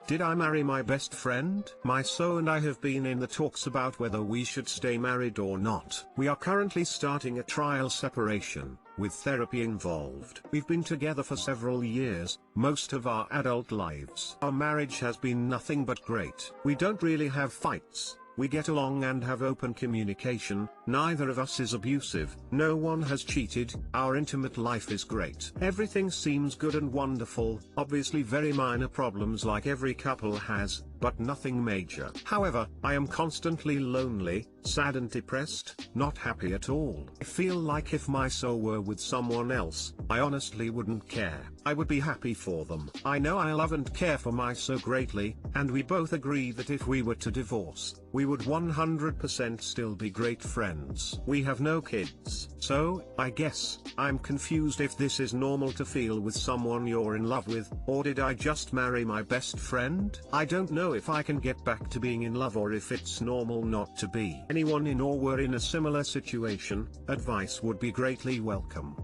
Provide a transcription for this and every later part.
Did I marry my best friend? My so and I have been in the talks about whether we should stay married or not. We are currently starting a trial separation, with therapy involved. We've been together for several years, most of our adult lives. Our marriage has been nothing but great. We don't really have fights. We get along and have open communication, neither of us is abusive, no one has cheated, our intimate life is great. Everything seems good and wonderful, obviously very minor problems like every couple has, but nothing major. However, I am constantly lonely, sad and depressed, not happy at all. I feel like if my soul were with someone else, I honestly wouldn't care. I would be happy for them. I know I love and care for my so greatly, and we both agree that if we were to divorce, we would 100% still be great friends. We have no kids. So, I guess, I'm confused if this is normal to feel with someone you're in love with, or did I just marry my best friend? I don't know if I can get back to being in love or if it's normal not to be. Anyone in or were in a similar situation, advice would be greatly welcome.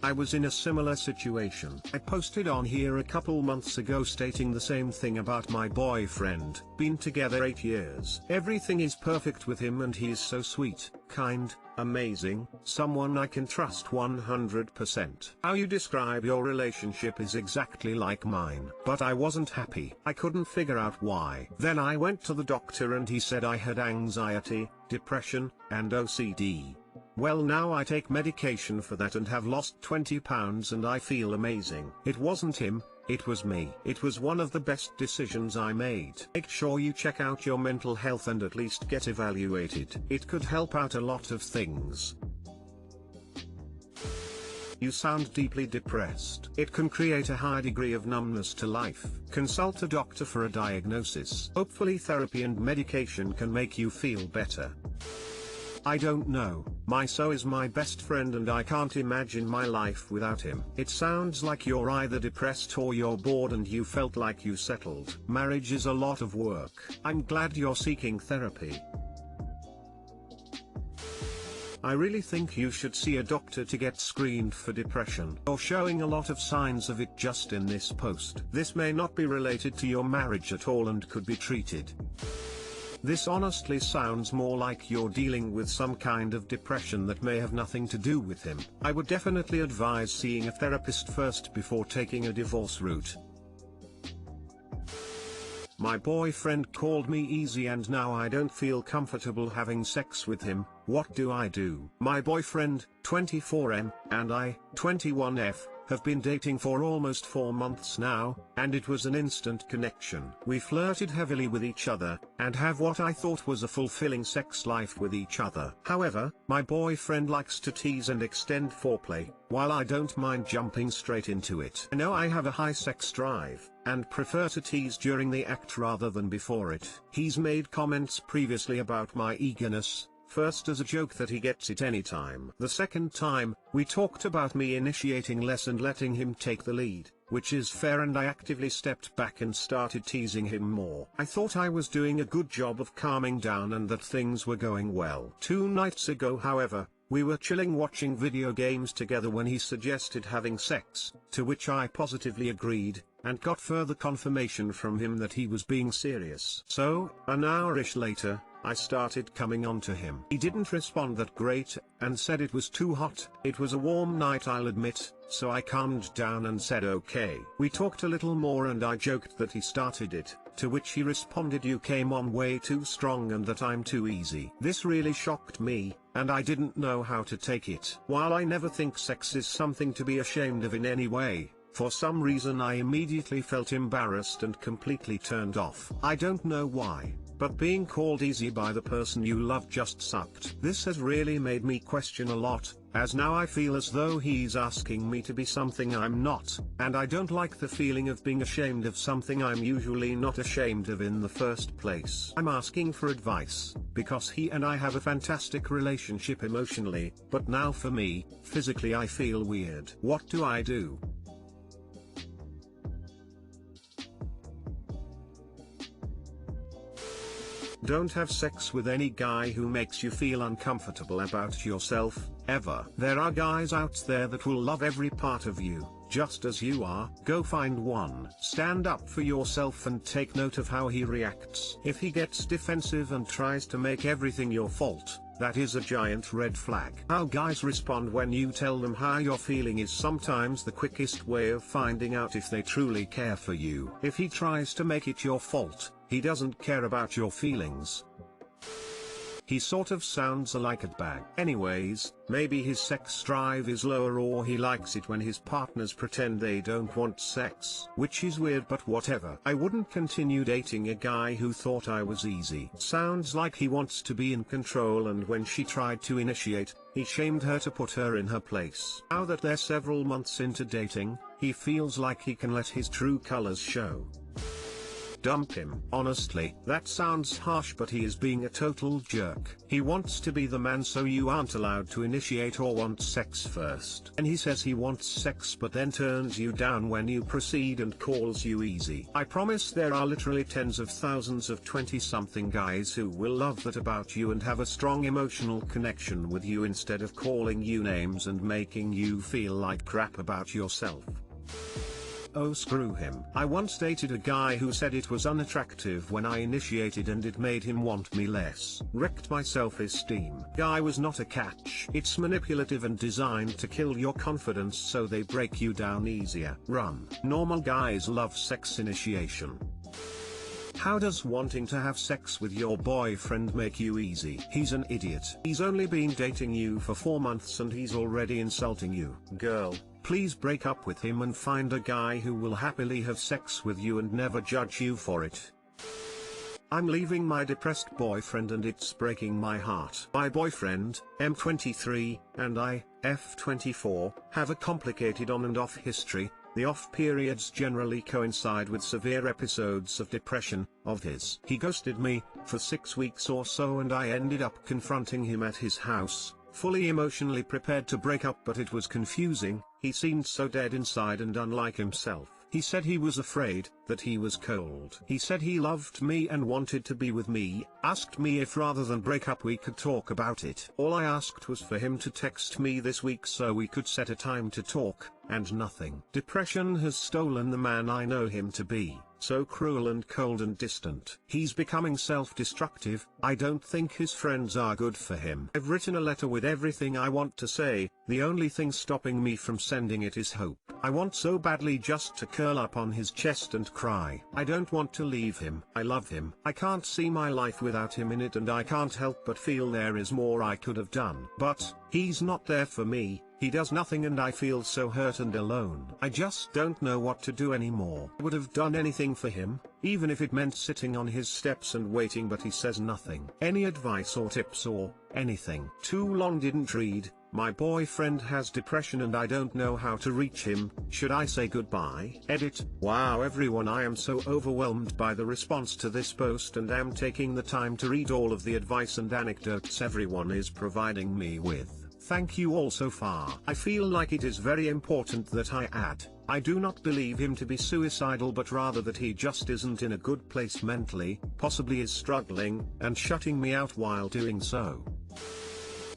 I was in a similar situation. I posted on here a couple months ago stating the same thing about my boyfriend. Been together 8 years. Everything is perfect with him and he is so sweet, kind, amazing, someone I can trust 100%. How you describe your relationship is exactly like mine. But I wasn't happy. I couldn't figure out why. Then I went to the doctor and he said I had anxiety, depression, and OCD. Well, now I take medication for that and have lost 20 pounds and I feel amazing. It wasn't him, it was me. It was one of the best decisions I made. Make sure you check out your mental health and at least get evaluated. It could help out a lot of things. You sound deeply depressed. It can create a high degree of numbness to life. Consult a doctor for a diagnosis. Hopefully therapy and medication can make you feel better. I don't know, my so is my best friend and I can't imagine my life without him. It sounds like you're either depressed or you're bored and you felt like you settled. Marriage is a lot of work. I'm glad you're seeking therapy. I really think you should see a doctor to get screened for depression. You're showing a lot of signs of it just in this post. This may not be related to your marriage at all and could be treated. This honestly sounds more like you're dealing with some kind of depression that may have nothing to do with him. I would definitely advise seeing a therapist first before taking a divorce route. My boyfriend called me easy and now I don't feel comfortable having sex with him. What do I do? My boyfriend, 24M, and I, 21F, have been dating for almost 4 months now, and it was an instant connection. We flirted heavily with each other, and have what I thought was a fulfilling sex life with each other. However, my boyfriend likes to tease and extend foreplay, while I don't mind jumping straight into it. I know I have a high sex drive, and prefer to tease during the act rather than before it. He's made comments previously about my eagerness. First as a joke that he gets it anytime. The second time, we talked about me initiating less and letting him take the lead, which is fair, and I actively stepped back and started teasing him more. I thought I was doing a good job of calming down and that things were going well. 2 nights ago, however, we were chilling watching video games together when he suggested having sex, to which I positively agreed, and got further confirmation from him that he was being serious. So, an hour-ish later, I started coming on to him. He didn't respond that great, and said it was too hot. It was a warm night, I'll admit, so I calmed down and said okay. We talked a little more and I joked that he started it, to which he responded, "You came on way too strong and that I'm too easy." This really shocked me, and I didn't know how to take it. While I never think sex is something to be ashamed of in any way, for some reason I immediately felt embarrassed and completely turned off. I don't know why, but being called easy by the person you love just sucked. This has really made me question a lot, as now I feel as though he's asking me to be something I'm not, and I don't like the feeling of being ashamed of something I'm usually not ashamed of in the first place. I'm asking for advice, because he and I have a fantastic relationship emotionally, but now for me, physically I feel weird. What do I do? Don't have sex with any guy who makes you feel uncomfortable about yourself, ever. There are guys out there that will love every part of you, just as you are. Go find one. Stand up for yourself and take note of how he reacts. If he gets defensive and tries to make everything your fault, that is a giant red flag. How guys respond when you tell them how you're feeling is sometimes the quickest way of finding out if they truly care for you. If he tries to make it your fault, he doesn't care about your feelings. He sort of sounds like a bag. Anyways, maybe his sex drive is lower, or he likes it when his partners pretend they don't want sex. Which is weird, but whatever. I wouldn't continue dating a guy who thought I was easy. Sounds like he wants to be in control, and when she tried to initiate, he shamed her to put her in her place. Now that they're several months into dating, he feels like he can let his true colors show. Dump him. Honestly, that sounds harsh, but he is being a total jerk. He wants to be the man, so you aren't allowed to initiate or want sex first. And he says he wants sex but then turns you down when you proceed and calls you easy. I promise there are literally tens of thousands of 20-something guys who will love that about you and have a strong emotional connection with you instead of calling you names and making you feel like crap about yourself. Oh, screw him. I once dated a guy who said it was unattractive when I initiated and it made him want me less. Wrecked my self-esteem. Guy was not a catch. It's manipulative and designed to kill your confidence so they break you down easier. Run. Normal guys love sex initiation. How does wanting to have sex with your boyfriend make you easy? He's an idiot. He's only been dating you for 4 months and he's already insulting you. Girl, please break up with him and find a guy who will happily have sex with you and never judge you for it. I'm leaving my depressed boyfriend and it's breaking my heart. My boyfriend, M23, and I, F24, have a complicated on and off history. The off periods generally coincide with severe episodes of depression of his. He ghosted me for 6 weeks or so, and I ended up confronting him at his house, fully emotionally prepared to break up, but it was confusing. He seemed so dead inside and unlike himself. He said he was afraid, that he was cold. He said he loved me and wanted to be with me, asked me if rather than break up we could talk about it. All I asked was for him to text me this week so we could set a time to talk, and nothing. Depression has stolen the man I know him to be, so cruel and cold and distant. He's becoming self-destructive. I don't think his friends are good for him. I've written a letter with everything I want to say. The only thing stopping me from sending it is hope. I want so badly just to curl up on his chest and cry. I don't want to leave him. I love him. I can't see my life without him in it, and I can't help but feel there is more I could have done. But he's not there for me. He does nothing and I feel so hurt and alone. I just don't know what to do anymore. I would have done anything for him, even if it meant sitting on his steps and waiting, but he says nothing. Any advice or tips or anything? Too long didn't read. My boyfriend has depression and I don't know how to reach him. Should I say goodbye? Edit. Wow everyone, I am so overwhelmed by the response to this post and am taking the time to read all of the advice and anecdotes everyone is providing me with. Thank you all so far. I feel like it is very important that I add, I do not believe him to be suicidal, but rather that he just isn't in a good place mentally, possibly is struggling, and shutting me out while doing so.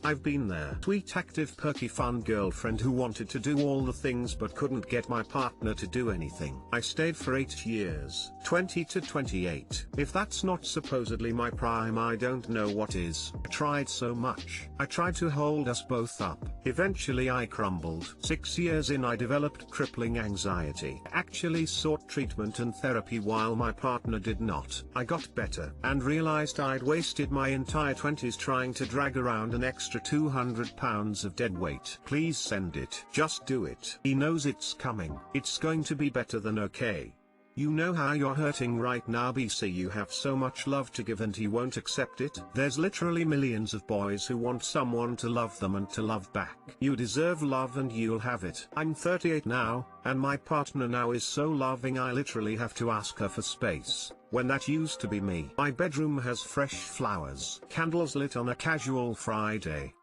I've been there. Sweet, active, perky, fun girlfriend who wanted to do all the things but couldn't get my partner to do anything. I stayed for 8 years, 20 to 28. If that's not supposedly my prime, I don't know what is. I tried so much. I tried to hold us both up. Eventually I crumbled. 6 years in I developed crippling anxiety. I actually sought treatment and therapy while my partner did not. I got better and realized I'd wasted my entire 20s trying to drag around an extra 200 pounds of dead weight. Please send it. Just do it. He knows it's coming. It's going to be better than okay. You know how you're hurting right now, BC. You have so much love to give and he won't accept it. There's literally millions of boys who want someone to love them and to love back. You deserve love and you'll have it. I'm 38 now, and my partner now is so loving I literally have to ask her for space, when that used to be me. My bedroom has fresh flowers, candles lit on a casual Friday.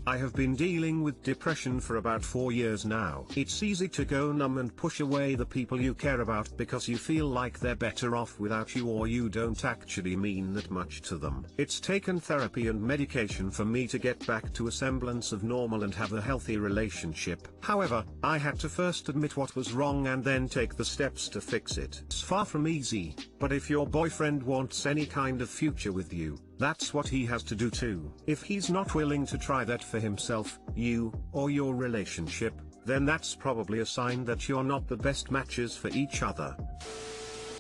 I have been dealing with depression for about 4 years now. It's easy to go numb and push away the people you care about because you feel like they're better off without you, or you don't actually mean that much to them. It's taken therapy and medication for me to get back to a semblance of normal and have a healthy relationship. However, I had to first admit what was wrong and then take the steps to fix it. It's far from easy, but if your boyfriend wants any kind of future with you, that's what he has to do too. If he's not willing to try that for himself, you, or your relationship, then that's probably a sign that you're not the best matches for each other.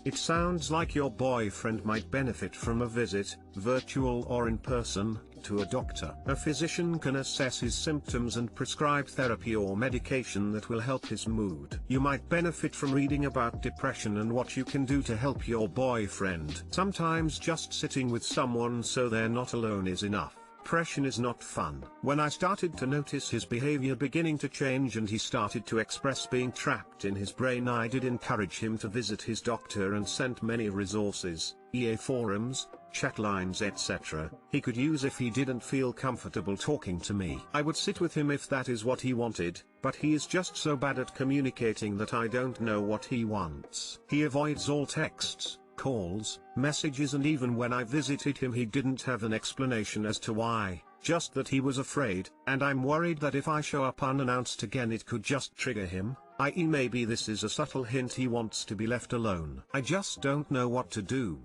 It sounds like your boyfriend might benefit from a visit, virtual or in person, to a doctor. A physician can assess his symptoms and prescribe therapy or medication that will help his mood. You might benefit from reading about depression and what you can do to help your boyfriend. Sometimes just sitting with someone so they're not alone is enough. Depression is not fun. When I started to notice his behavior beginning to change and he started to express being trapped in his brain, I did encourage him to visit his doctor and sent many resources, EA forums, chat lines, etc. he could use if he didn't feel comfortable talking to me. I would sit with him if that is what he wanted, but he is just so bad at communicating that I don't know what he wants. He avoids all texts, calls, messages, and even when I visited him he didn't have an explanation as to why, just that he was afraid, and I'm worried that if I show up unannounced again it could just trigger him, i.e. maybe this is a subtle hint he wants to be left alone. I just don't know what to do.